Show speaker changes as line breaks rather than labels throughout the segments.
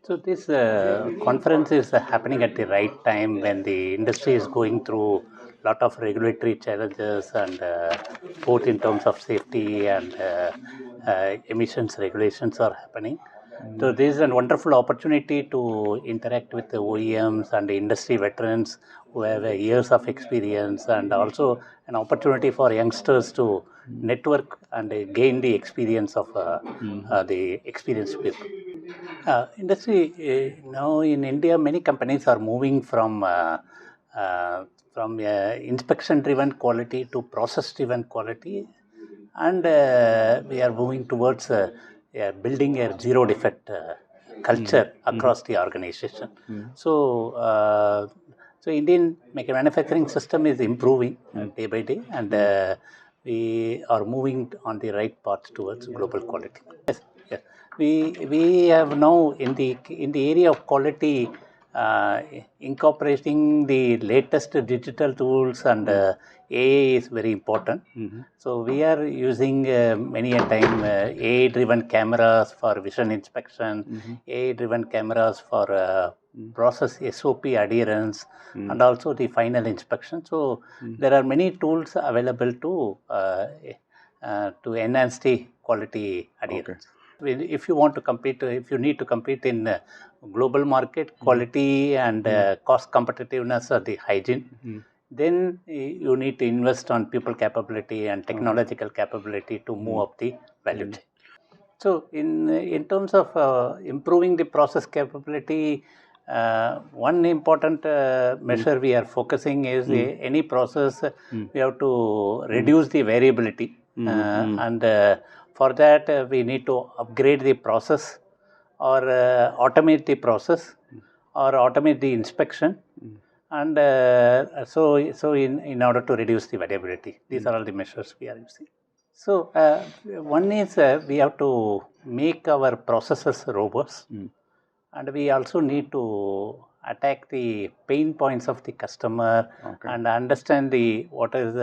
So this conference is happening at the right time when the industry is going through a lot of regulatory challenges and both in terms of safety and emissions regulations are happening. So this is a wonderful opportunity to interact with the OEMs and the industry veterans who have years of experience, and also an opportunity for youngsters to network and gain the experience of the experienced people. Industry now in India, many companies are moving uh, from inspection-driven quality to process-driven quality, and we are moving towards building a zero-defect culture across the organization. So Indian manufacturing system is improving day by day, and we are moving on the right path towards global quality. Yes, yes. We have now in the area of quality incorporating the latest digital tools, and AI is very important. So we are using many a time AI-driven cameras for vision inspection, AI-driven cameras for process SOP adherence, and also the final inspection. So there are many tools available to enhance the quality adherence. If you want to compete, if you need to compete in global market, quality and cost competitiveness are the hygiene. Then you need to invest on people capability and technological capability to move up the value chain. So in terms of improving the process capability, one important measure we are focusing is any process we have to reduce the variability, and for that we need to upgrade the process, or automate the process, or automate the inspection, and so in order to reduce the variability. These are all the measures we are using. So one is we have to make our processes robust, and we also need to attack the pain points of the customer, and understand what is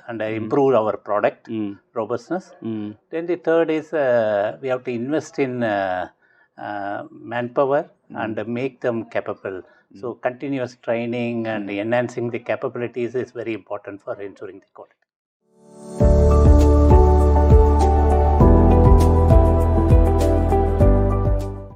and improve our product robustness. Then the third is we have to invest in manpower and make them capable. So continuous training and enhancing the capabilities is very important for ensuring the quality.